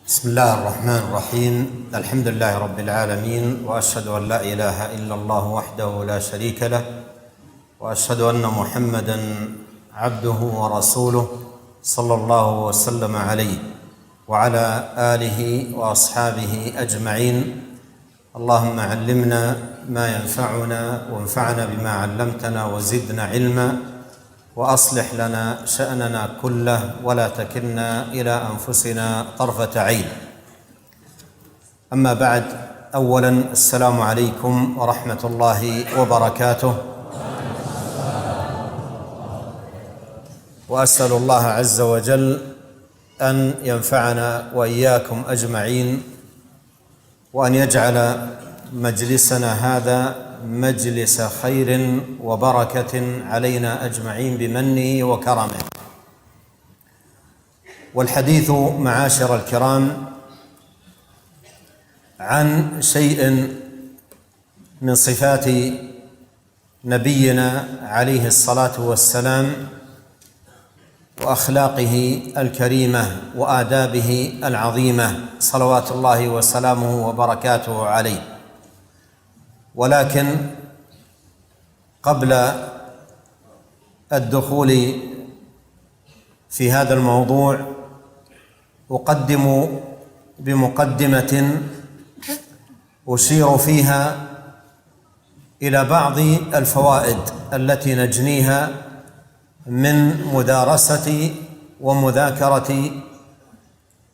بسم الله الرحمن الرحيم. الحمد لله رب العالمين، وأشهد أن لا إله إلا الله وحده لا شريك له، وأشهد أن محمدًا عبده ورسوله صلى الله وسلم عليه وعلى آله وأصحابه أجمعين. اللهم علمنا ما ينفعنا وانفعنا بما علمتنا وزدنا علما، وأصلح لنا شأننا كله ولا تكلنا إلى أنفسنا طرفة عين. أما بعد، أولا السلام عليكم ورحمة الله وبركاته، وأسأل الله عز وجل أن ينفعنا وإياكم أجمعين، وأن يجعل مجلسنا هذا مجلس خير وبركة علينا أجمعين بمنه وكرمه. والحديث معاشر الكرام عن شيء من صفات نبينا عليه الصلاة والسلام وأخلاقه الكريمة وآدابه العظيمة صلوات الله وسلامه وبركاته عليه. ولكن قبل الدخول في هذا الموضوع أقدم بمقدمة أشير فيها إلى بعض الفوائد التي نجنيها من مدارسة ومذاكرة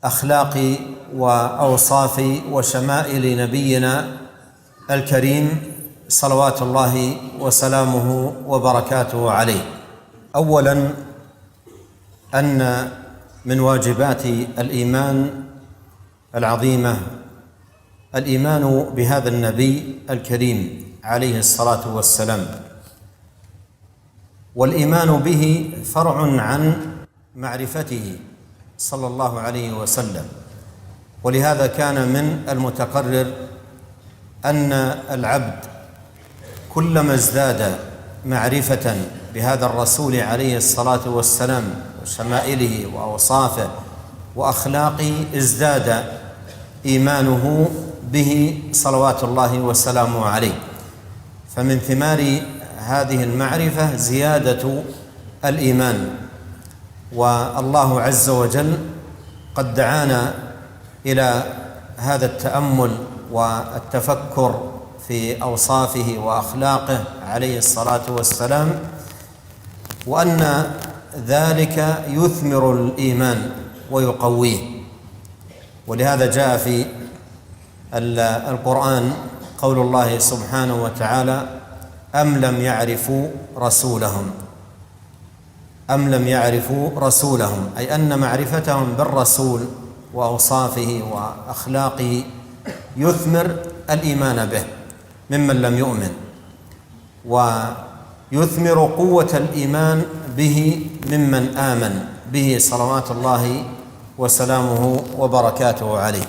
أخلاق وأوصاف وشمائل نبينا الكريم صلوات الله وسلامه وبركاته عليه. أولا، أن من واجبات الإيمان العظيمة الإيمان بهذا النبي الكريم عليه الصلاة والسلام، والإيمان به فرع عن معرفته صلى الله عليه وسلم. ولهذا كان من المتقرر أن العبد كلما ازداد معرفة بهذا الرسول عليه الصلاة والسلام وشمائله وأوصافه وأخلاقه ازداد إيمانه به صلوات الله وسلامه عليه. فمن ثمار هذه المعرفة زيادة الإيمان. والله عز وجل قد دعانا إلى هذا التأمل والتفكر في أوصافه وأخلاقه عليه الصلاة والسلام، وأن ذلك يثمر الإيمان ويقويه. ولهذا جاء في القرآن قول الله سبحانه وتعالى: أم لم يعرفوا رسولهم، أي أن معرفتهم بالرسول وأوصافه وأخلاقه يثمر الإيمان به ممن لم يؤمن، ويثمر قوة الإيمان به ممن آمن به صلوات الله وسلامه وبركاته عليه.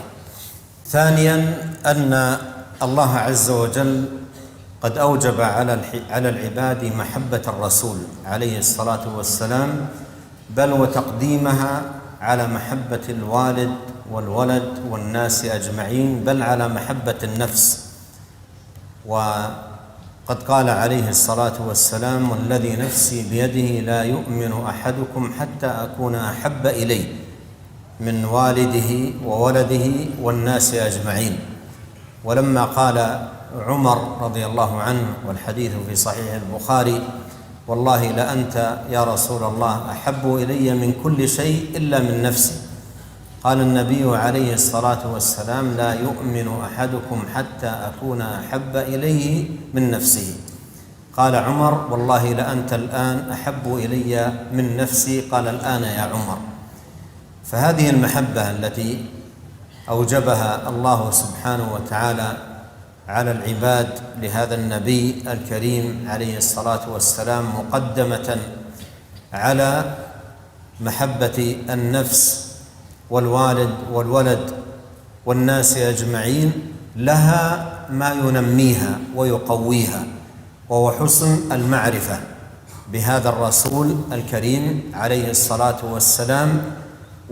ثانيا، أن الله عز وجل قد أوجب على العباد محبة الرسول عليه الصلاة والسلام، بل وتقديمها على محبة الوالد والولد والناس أجمعين، بل على محبة النفس. وقد قال عليه الصلاة والسلام: والذي نفسي بيده لا يؤمن أحدكم حتى أكون أحب إليه من والده وولده والناس أجمعين. ولما قال عمر رضي الله عنه، والحديث في صحيح البخاري: والله لأنت يا رسول الله أحب إلي من كل شيء إلا من نفسي، قال النبي عليه الصلاة والسلام: لا يؤمن أحدكم حتى أكون أحب إليه من نفسه. قال عمر: والله لأنت الآن أحب إلي من نفسي، قال: الآن يا عمر. فهذه المحبة التي أوجبها الله سبحانه وتعالى على العباد لهذا النبي الكريم عليه الصلاة والسلام مقدمة على محبة النفس والوالد والولد والناس أجمعين، لها ما ينميها ويقويها، وهو حسن المعرفة بهذا الرسول الكريم عليه الصلاة والسلام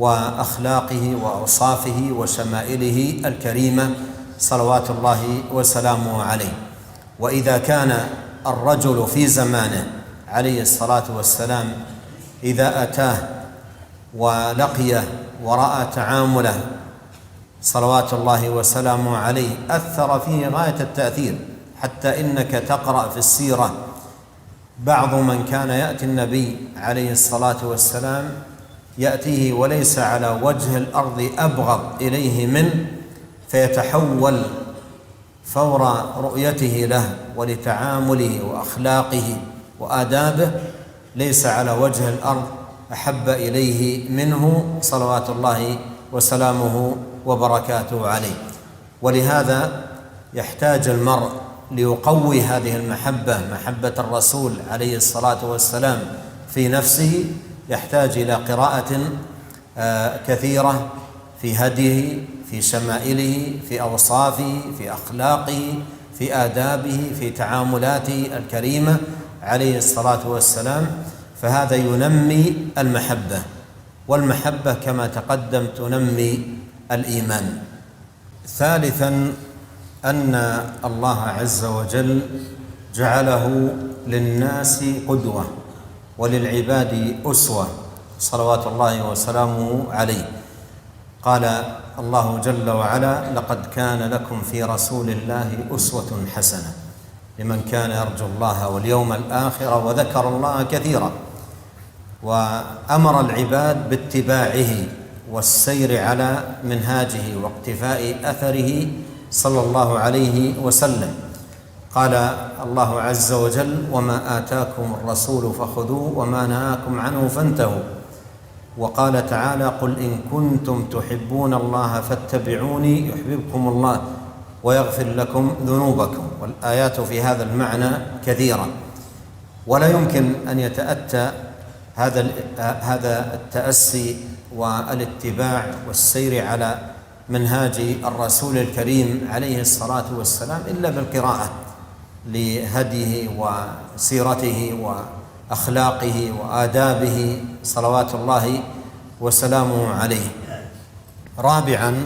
وأخلاقه وأوصافه وشمائله الكريمة صلوات الله وسلامه عليه. وإذا كان الرجل في زمانه عليه الصلاة والسلام إذا أتاه ولقيه ورأى تعامله صلوات الله وسلامه عليه أثر فيه غاية التأثير، حتى إنك تقرأ في السيرة بعض من كان يأتي النبي عليه الصلاة والسلام يأتيه وليس على وجه الأرض أبغض إليه منه، فيتحول فور رؤيته له ولتعامله وأخلاقه وآدابه ليس على وجه الأرض أحب إليه منه صلوات الله وسلامه وبركاته عليه. ولهذا يحتاج المرء ليقوي هذه المحبة، محبة الرسول عليه الصلاة والسلام في نفسه، يحتاج إلى قراءة كثيرة في هديه، في شمائله، في أوصافه، في أخلاقه، في آدابه، في تعاملاته الكريمة عليه الصلاة والسلام، فهذا ينمي المحبة، والمحبة كما تقدم تنمي الإيمان. ثالثا أن الله عز وجل جعله للناس قدوة وللعباد أسوة صلوات الله وسلامه عليه. قال الله جل وعلا: لقد كان لكم في رسول الله أسوة حسنة لمن كان يرجو الله واليوم الآخر وذكر الله كثيرا. وأمر العباد باتباعه والسير على منهاجه واقتفاء أثره صلى الله عليه وسلم. قال الله عز وجل: وما آتاكم الرسول فخذوه وما نهاكم عنه فانتهوا. وقال تعالى: قل إن كنتم تحبون الله فاتبعوني يحببكم الله ويغفر لكم ذنوبكم. والآيات في هذا المعنى كثيرة، ولا يمكن أن يتأتى هذا التأسي والاتباع والسير على منهاج الرسول الكريم عليه الصلاة والسلام إلا بالقراءة لهديه وسيرته وأخلاقه وآدابه صلوات الله وسلامه عليه. رابعا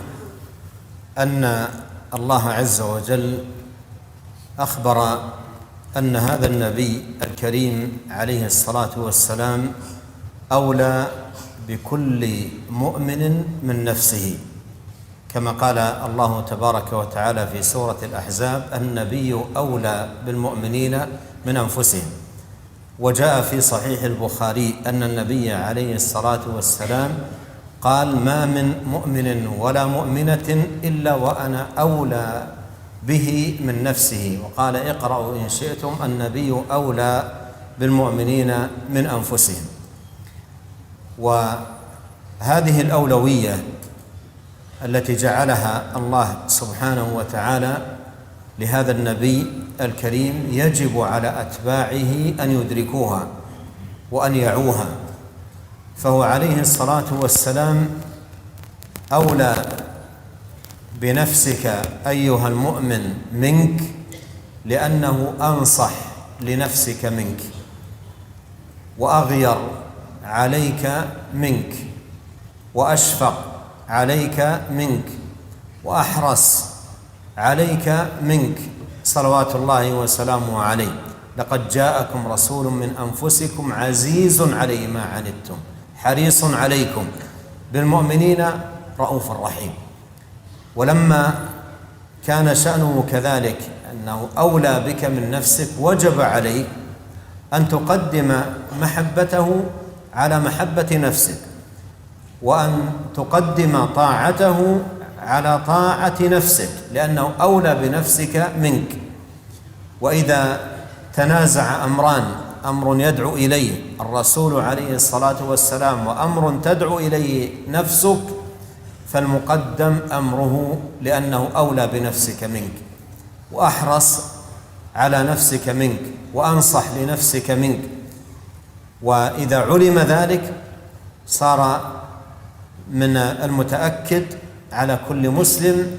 أن الله عز وجل أخبر أن هذا النبي الكريم عليه الصلاة والسلام أولى بكل مؤمن من نفسه، كما قال الله تبارك وتعالى في سورة الأحزاب: النبي أولى بالمؤمنين من أنفسهم. وجاء في صحيح البخاري أن النبي عليه الصلاة والسلام قال: ما من مؤمن ولا مؤمنة إلا وأنا أولى به من نفسه. وقال: اقرأوا إن شئتم النبي أولى بالمؤمنين من أنفسهم. وهذه الأولوية التي جعلها الله سبحانه وتعالى لهذا النبي الكريم يجب على أتباعه أن يدركوها وأن يعوها، فهو عليه الصلاة والسلام أولى بنفسك أيها المؤمن منك، لأنه أنصح لنفسك منك، وأغير عليك منك، وأشفق عليك منك، وأحرص عليك منك صلوات الله وسلامه عليه. لقد جاءكم رسول من أنفسكم عزيز عليه ما عنتم حريص عليكم بالمؤمنين رؤوف رحيم. ولما كان شأنه كذلك أنه أولى بك من نفسك، وجب عليك أن تقدم محبته على محبة نفسك، وأن تقدم طاعته على طاعة نفسك، لأنه أولى بنفسك منك. وإذا تنازع أمران، أمر يدعو إليه الرسول عليه الصلاة والسلام وأمر تدعو إليه نفسك، فالمقدم أمره، لأنه أولى بنفسك منك وأحرص على نفسك منك وأنصح لنفسك منك. وإذا علم ذلك صار من المتأكد على كل مسلم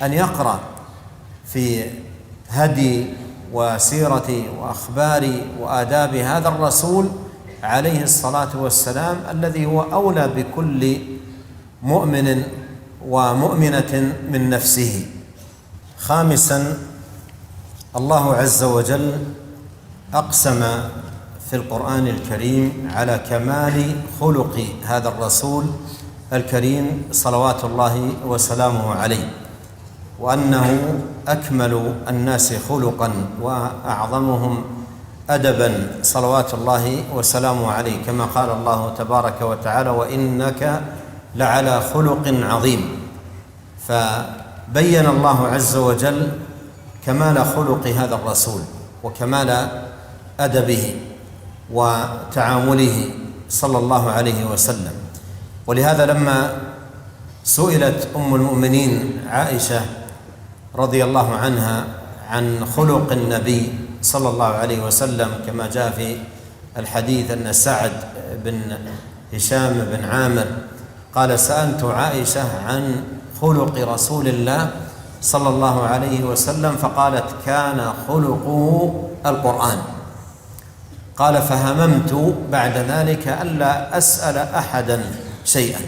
أن يقرأ في هدي وسيرة وأخبار وآداب هذا الرسول عليه الصلاة والسلام، الذي هو أولى بكل مؤمن ومؤمنة من نفسه. خامسا، الله عز وجل أقسم في القرآن الكريم على كمال خلق هذا الرسول الكريم صلوات الله وسلامه عليه، وأنه أكمل الناس خلقا وأعظمهم أدبا صلوات الله وسلامه عليه، كما قال الله تبارك وتعالى: وإنك لعلى خلق عظيم. فبين الله عز وجل كمال خلق هذا الرسول وكمال أدبه وتعامله صلى الله عليه وسلم. ولهذا لما سئلت أم المؤمنين عائشة رضي الله عنها عن خلق النبي صلى الله عليه وسلم، كما جاء في الحديث أن سعد بن هشام بن عامر قال: سألت عائشة عن خلق رسول الله صلى الله عليه وسلم فقالت: كان خلقه القرآن. قال: فهممت بعد ذلك ألا أسأل أحدا شيئا،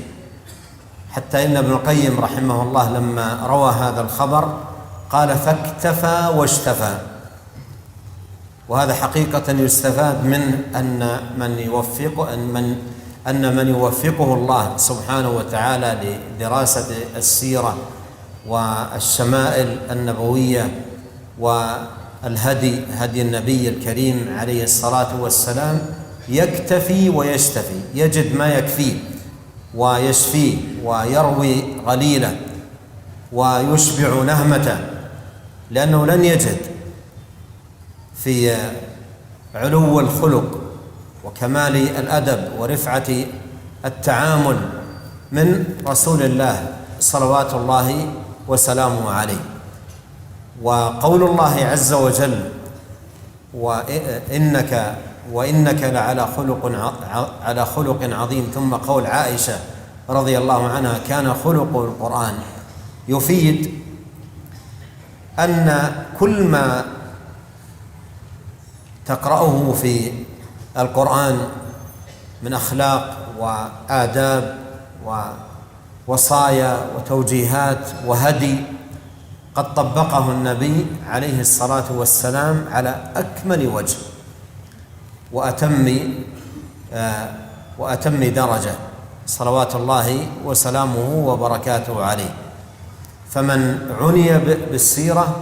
حتى إن ابن القيم رحمه الله لما روى هذا الخبر قال: فاكتفى واشتفى. وهذا حقيقة يستفاد منه أن من يوفقه الله سبحانه وتعالى لدراسة السيرة والشمائل النبوية والهدي، هدي النبي الكريم عليه الصلاة والسلام، يكتفي ويشتفي، يجد ما يكفيه ويشفيه ويروي غليله ويشبع نهمته، لأنه لن يجد في علو الخلق وكمال الأدب ورفعة التعامل من رسول الله صلوات الله وسلامه عليه. وقول الله عز وجل: وإنك لعلى خلق عظيم، ثم قول عائشة رضي الله عنها: كان خلق القرآن، يفيد أن كل ما تقرأه في القرآن من أخلاق وآداب ووصايا وتوجيهات وهدي قد طبقه النبي عليه الصلاة والسلام على أكمل وجه وأتم درجة صلوات الله وسلامه وبركاته عليه. فمن عني بالسيرة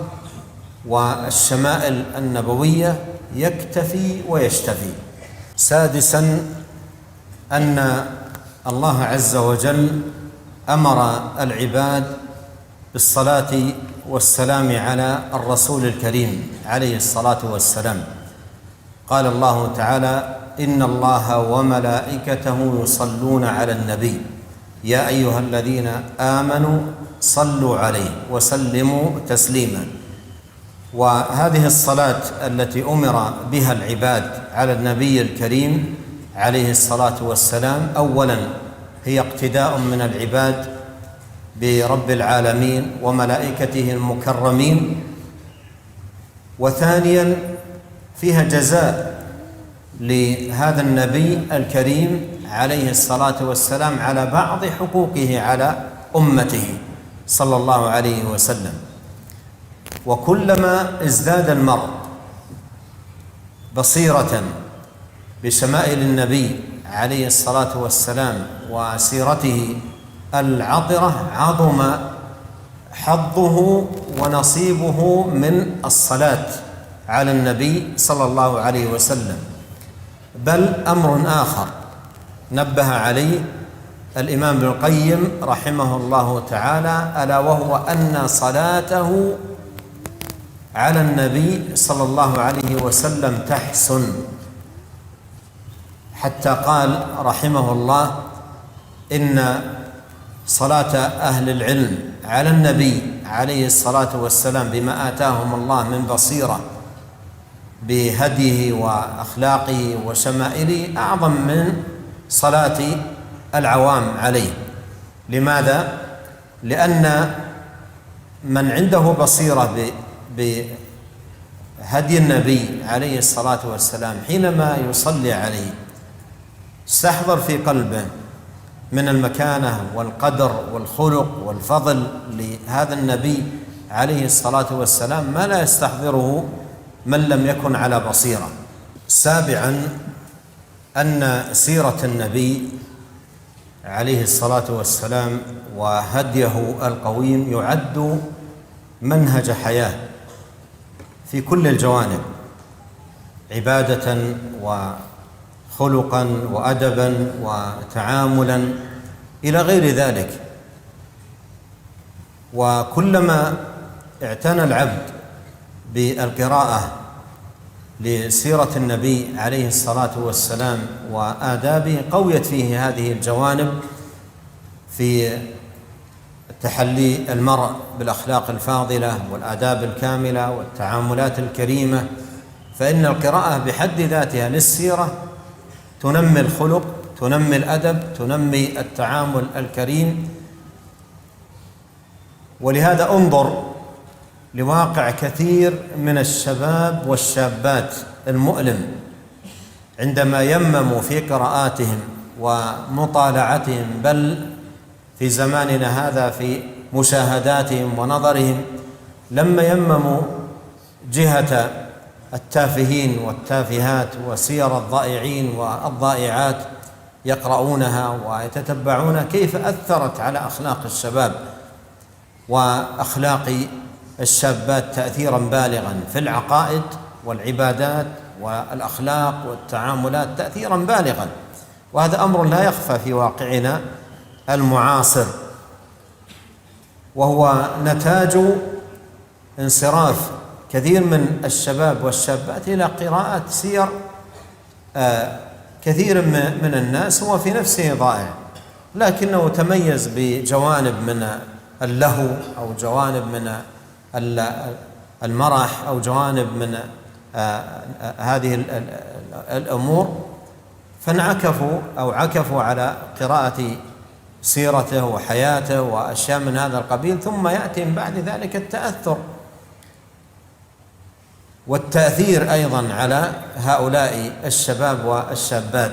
والشمائل النبوية يكتفي ويشتفي. سادسا، أن الله عز وجل أمر العباد بالصلاة والسلام على الرسول الكريم عليه الصلاة والسلام. قال الله تعالى: إن الله وملائكته يصلون على النبي يا أيها الذين آمنوا صلوا عليه وسلموا تسليما. وهذه الصلاة التي أمر بها العباد على النبي الكريم عليه الصلاة والسلام، أولا هي اقتداء من العباد برب العالمين وملائكته المكرمين، وثانيا فيها جزاء لهذا النبي الكريم عليه الصلاة والسلام على بعض حقوقه على أمته صلى الله عليه وسلم. وكلما ازداد المرء بصيرة بشمائل النبي عليه الصلاة والسلام وسيرته العطرة، عظم حظه ونصيبه من الصلاة على النبي صلى الله عليه وسلم. بل أمر آخر نبه عليه الإمام ابن القيم رحمه الله تعالى، ألا وهو أن صلاته على النبي صلى الله عليه وسلم تحسن، حتى قال رحمه الله: إن صلاة أهل العلم على النبي عليه الصلاة والسلام بما آتاهم الله من بصيرة بهديه وأخلاقه وشمائله أعظم من صلاة العوام عليه. لماذا؟ لأن من عنده بصيرة بهدي النبي عليه الصلاة والسلام حينما يصلي عليه استحضر في قلبه من المكانة والقدر والخلق والفضل لهذا النبي عليه الصلاة والسلام ما لا يستحضره من لم يكن على بصيرة. سابعا، أن سيرة النبي عليه الصلاة والسلام وهديه القويم يعد منهج حياة في كل الجوانب، عبادة وخلقا وأدبا وتعاملا إلى غير ذلك. وكلما اعتنى العبد بالقراءة لسيرة النبي عليه الصلاة والسلام وآدابه قويت فيه هذه الجوانب في تحلي المرء بالأخلاق الفاضلة والآداب الكاملة والتعاملات الكريمة. فإن القراءة بحد ذاتها للسيرة تنمي الخلق، تنمي الأدب، تنمي التعامل الكريم. ولهذا انظر لواقع كثير من الشباب والشابات المؤلم عندما يمموا في قراءاتهم ومطالعتهم، بل في زماننا هذا في مشاهداتهم ونظرهم، لما يمموا جهة التافهين والتافهات وسير الضائعين والضائعات يقرؤونها ويتتبعون كيف أثرت على أخلاق الشباب وأخلاق الشابات تأثيرا بالغا في العقائد والعبادات والأخلاق والتعاملات تأثيرا بالغا. وهذا أمر لا يخفى في واقعنا المعاصر، وهو نتاج انصراف كثير من الشباب والشابات إلى قراءة سير كثير من الناس هو في نفسه ضائع، لكنه تميز بجوانب من اللهو أو جوانب من المرح أو جوانب من هذه الأمور، فانعكفوا أو عكفوا على قراءة سيرته وحياته وأشياء من هذا القبيل، ثم يأتي من بعد ذلك التأثر والتأثير أيضا على هؤلاء الشباب والشابات.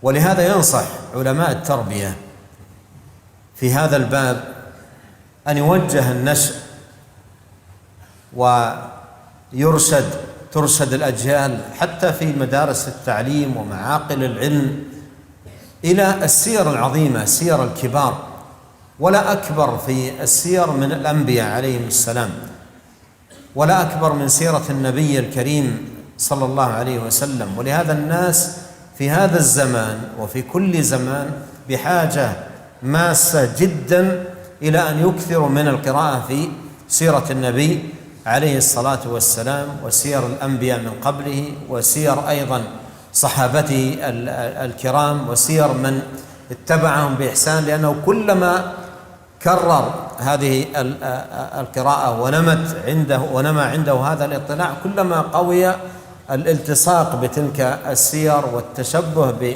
ولهذا ينصح علماء التربية في هذا الباب أن يوجه النشء ترشد الأجيال حتى في مدارس التعليم ومعاقل العلم إلى السير العظيمة، سير الكبار. ولا أكبر في السير من الأنبياء عليهم السلام، ولا أكبر من سيرة النبي الكريم صلى الله عليه وسلم. ولهذا الناس في هذا الزمان وفي كل زمان بحاجة ماسة جدا إلى أن يكثروا من القراءة في سيرة النبي عليه الصلاة والسلام وسير الأنبياء من قبله وسير أيضا صحابته الكرام وسير من اتبعهم بإحسان، لأنه كلما كرر هذه القراءة ونمى عنده هذا الاطلاع كلما قوي الالتصاق بتلك السير والتشبه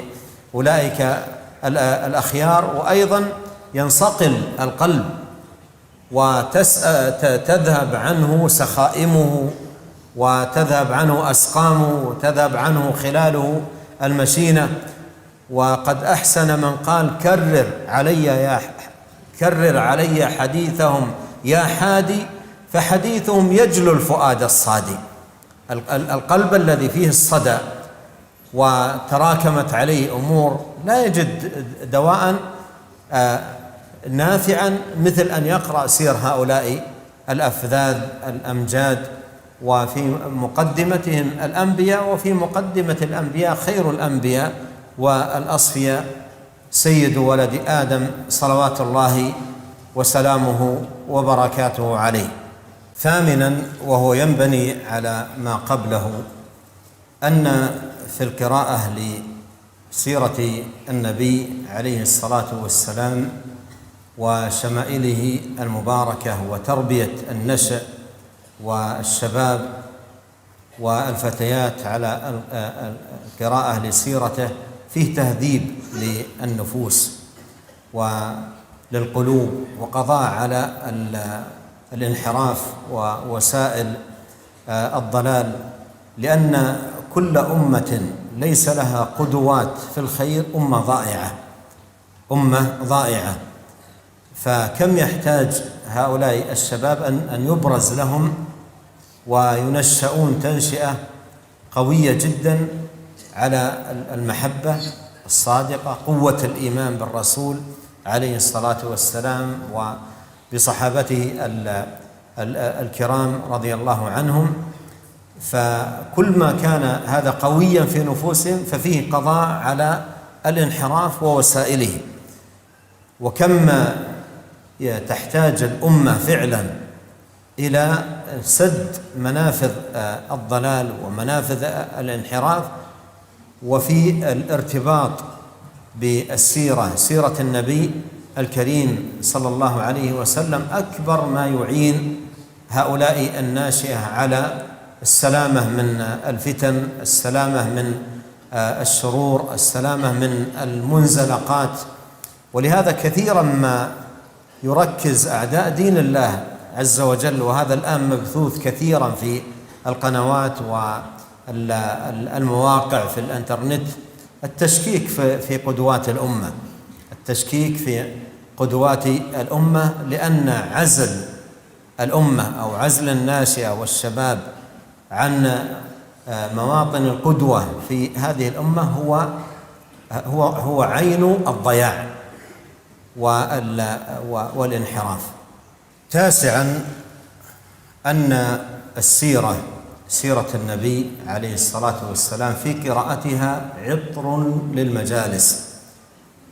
بأولئك الأخيار، وأيضا ينصقل القلب وتذهب عنه سخائمه وتذهب عنه أسقامه وتذهب عنه خلاله المشينة. وقد أحسن من قال كرر علي حديثهم يا حادي فحديثهم يجلو الفؤاد الصادي. القلب الذي فيه الصدى وتراكمت عليه أمور لا يجد دواء نافعا مثل أن يقرأ سير هؤلاء الأفذاذ الأمجاد، وفي مقدمتهم الأنبياء، وفي مقدمة الأنبياء خير الأنبياء والأصفياء سيد ولد آدم صلوات الله وسلامه وبركاته عليه. ثامنا، وهو ينبني على ما قبله، أن في القراءة لسيرة النبي عليه الصلاة والسلام وشمائله المباركة وتربية النشء والشباب والفتيات على القراءة لسيرته فيه تهذيب للنفوس وللقلوب وقضاء على الانحراف ووسائل الضلال، لأن كل أمة ليس لها قدوات في الخير أمة ضائعة، أمة ضائعة. فكم يحتاج هؤلاء الشباب أن يبرز لهم وينشأون تنشئة قوية جدا على المحبة الصادقة، قوة الإيمان بالرسول عليه الصلاة والسلام وبصحابته الكرام رضي الله عنهم. فكل ما كان هذا قويا في نفوسهم ففيه قضاء على الانحراف ووسائله. وكم تحتاج الأمة فعلا إلى سد منافذ الضلال ومنافذ الانحراف، وفي الارتباط بالسيرة، سيرة النبي الكريم صلى الله عليه وسلم أكبر ما يعين هؤلاء الناشئة على السلامة من الفتن، السلامة من الشرور، السلامة من المنزلقات. ولهذا كثيرا ما يركز أعداء دين الله عز وجل، وهذا الآن مبثوث كثيرا في القنوات والمواقع في الانترنت، التشكيك في قدوات الأمة، التشكيك في قدوات الأمة، لأن عزل الأمة أو عزل الناشئة والشباب عن مواطن القدوة في هذه الأمة هو عين الضياع والانحراف. تاسعا، أن سيرة النبي عليه الصلاة والسلام في قراءتها عطر للمجالس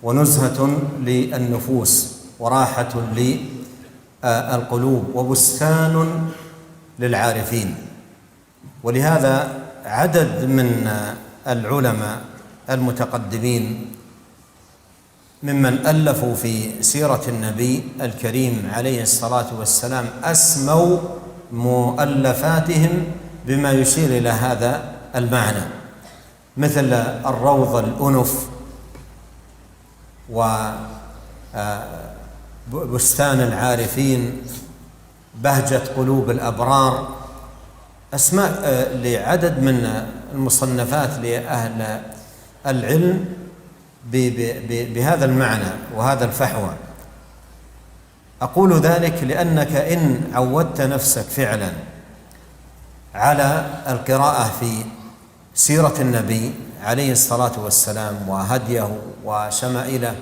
ونزهة للنفوس وراحة للقلوب وبستان للعارفين. ولهذا عدد من العلماء المتقدمين ممن ألفوا في سيرة النبي الكريم عليه الصلاة والسلام أسموا مؤلفاتهم بما يشير إلى هذا المعنى، مثل الروض الأنف وبستان العارفين، بهجة قلوب الأبرار، أسماء لعدد من المصنفات لأهل العلم بهذا المعنى وهذا الفحوى. أقول ذلك لأنك إن عودت نفسك فعلا على القراءة في سيرة النبي عليه الصلاة والسلام وهديه وشمائله،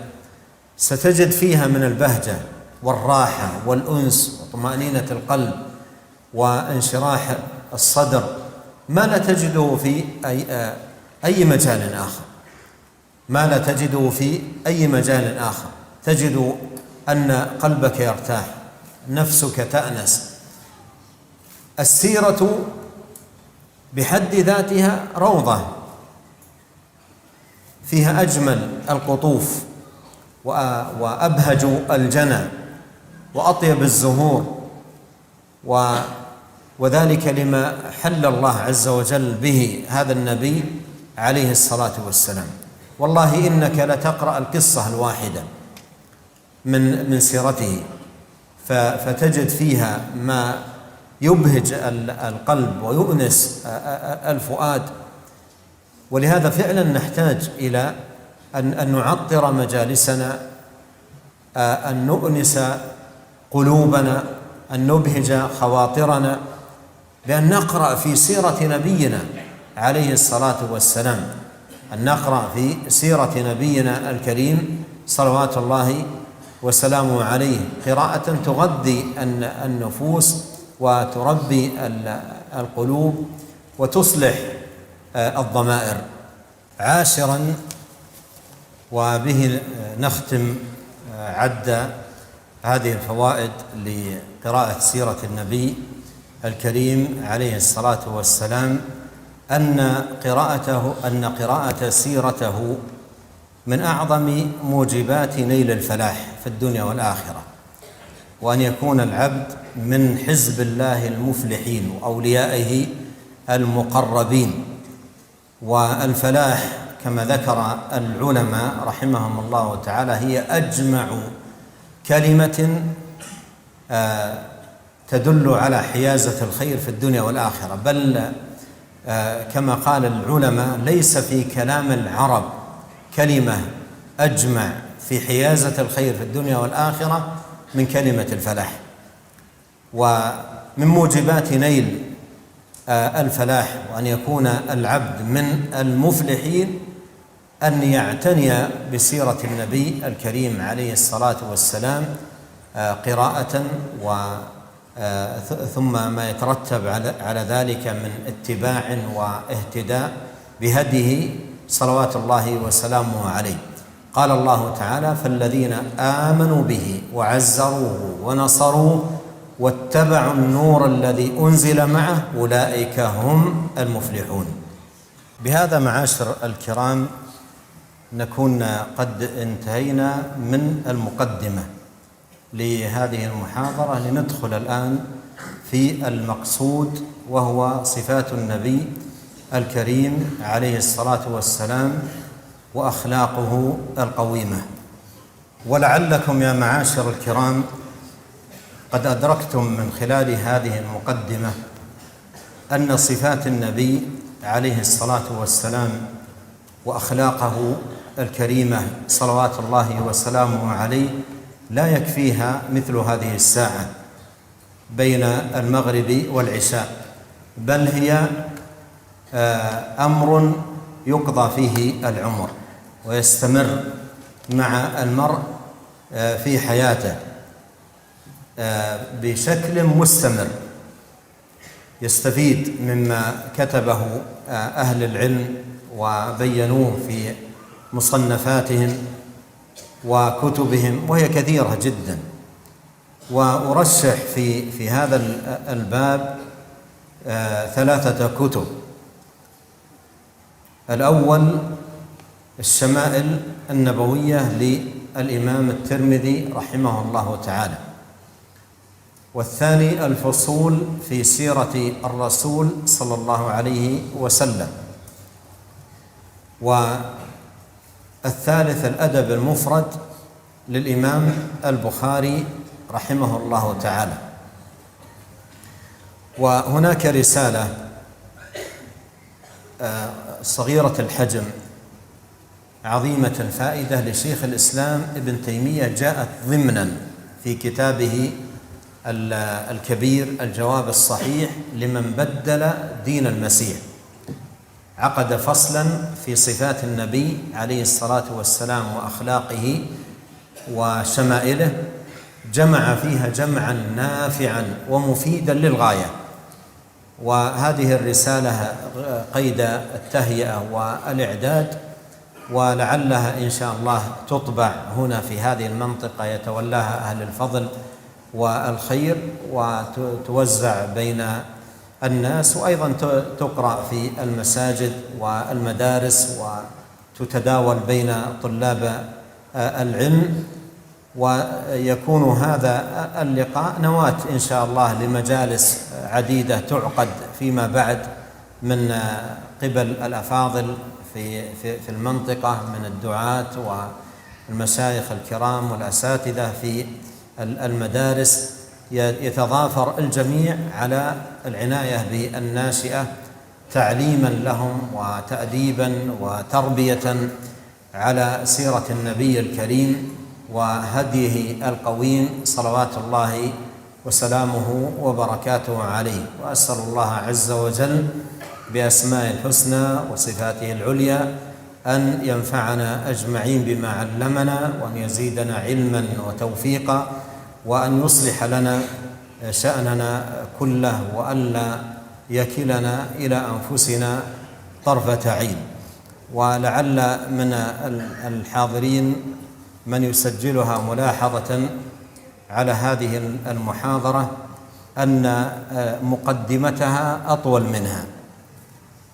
ستجد فيها من البهجة والراحة والأنس وطمأنينة القلب وانشراح الصدر ما لا تجده في أي مجال آخر، ما لا تجده في أي مجال آخر. تجد أن قلبك يرتاح، نفسك تأنس. السيرة بحد ذاتها روضة فيها أجمل القطوف وأبهج الجنى وأطيب الزهور، وذلك لما حل الله عز وجل به هذا النبي عليه الصلاة والسلام. والله إنك لتقرأ القصة الواحدة من سيرته فتجد فيها ما يبهج القلب ويؤنس الفؤاد. ولهذا فعلا نحتاج إلى أن نعطر مجالسنا، أن نؤنس قلوبنا، أن نبهج خواطرنا، بأن نقرأ في سيرة نبينا عليه الصلاة والسلام، أن نقرأ في سيرة نبينا الكريم صلوات الله وسلامه عليه قراءة تغذي النفوس وتربي القلوب وتصلح الضمائر. عاشرا، وبه نختم عد هذه الفوائد لقراءة سيرة النبي الكريم عليه الصلاة والسلام، أن قراءة سيرته من أعظم موجبات نيل الفلاح في الدنيا والآخرة، وأن يكون العبد من حزب الله المفلحين وأوليائه المقربين. والفلاح كما ذكر العلماء رحمهم الله تعالى هي أجمع كلمة تدل على حيازة الخير في الدنيا والآخرة، بل كما قال العلماء ليس في كلام العرب كلمة أجمع في حيازة الخير في الدنيا والآخرة من كلمة الفلاح. ومن موجبات نيل الفلاح وأن يكون العبد من المفلحين أن يعتني بسيرة النبي الكريم عليه الصلاة والسلام قراءة ثم ما يترتب على ذلك من اتباع واهتداء بهديه صلوات الله وسلامه عليه. قال الله تعالى: فالذين آمنوا به وعزروه ونصروه واتبعوا النور الذي أنزل معه أولئك هم المفلحون. بهذا معاشر الكرام نكون قد انتهينا من المقدمة لهذه المحاضرة، لندخل الآن في المقصود، وهو صفات النبي الكريم عليه الصلاة والسلام وأخلاقه القويمة. ولعلكم يا معاشر الكرام قد أدركتم من خلال هذه المقدمة أن صفات النبي عليه الصلاة والسلام وأخلاقه الكريمة صلوات الله وسلامه عليه لا يكفيها مثل هذه الساعة بين المغرب والعشاء، بل هي أمر يقضى فيه العمر ويستمر مع المرء في حياته بشكل مستمر، يستفيد مما كتبه أهل العلم وبينوه في مصنفاتهم وكتبهم، وهي كثيرة جدا. وأرشح في هذا الباب 3 كتب. الأول الشمائل النبوية للإمام الترمذي رحمه الله تعالى، والثاني الفصول في سيرة الرسول صلى الله عليه وسلم، والثالث الأدب المفرد للإمام البخاري رحمه الله تعالى. وهناك رسالة صغيرة الحجم عظيمة الفائدة لشيخ الإسلام ابن تيمية، جاءت ضمنا في كتابه الكبير الجواب الصحيح لمن بدل دين المسيح. عقد فصلا في صفات النبي عليه الصلاة والسلام وأخلاقه وشمائله، جمع فيها جمعا نافعا ومفيدا للغاية. وهذه الرسالة قيد التهيئة والإعداد، ولعلها إن شاء الله تطبع هنا في هذه المنطقة يتولاها أهل الفضل والخير، وتوزع بين الناس، وأيضا تقرأ في المساجد والمدارس وتتداول بين طلاب العلم. ويكون هذا اللقاء نواة إن شاء الله لمجالس عديدة تعقد فيما بعد من قبل الأفاضل في المنطقة من الدعاة والمشايخ الكرام والأساتذة في المدارس، يتضافر الجميع على العناية بالناشئة تعليما لهم وتأديبا وتربية على سيرة النبي الكريم وهديه القويم صلوات الله وسلامه وبركاته عليه. وأسأل الله عز وجل بأسمائه الحسنى وصفاته العليا أن ينفعنا أجمعين بما علمنا، وأن يزيدنا علما وتوفيقا، وأن يصلح لنا شأننا كله، وألا يكلنا إلى أنفسنا طرفة عين. ولعل من الحاضرين من يسجلها ملاحظة على هذه المحاضرة أن مقدمتها أطول منها.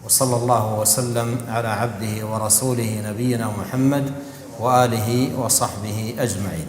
وصلى الله وسلم على عبده ورسوله نبينا محمد وآله وصحبه أجمعين.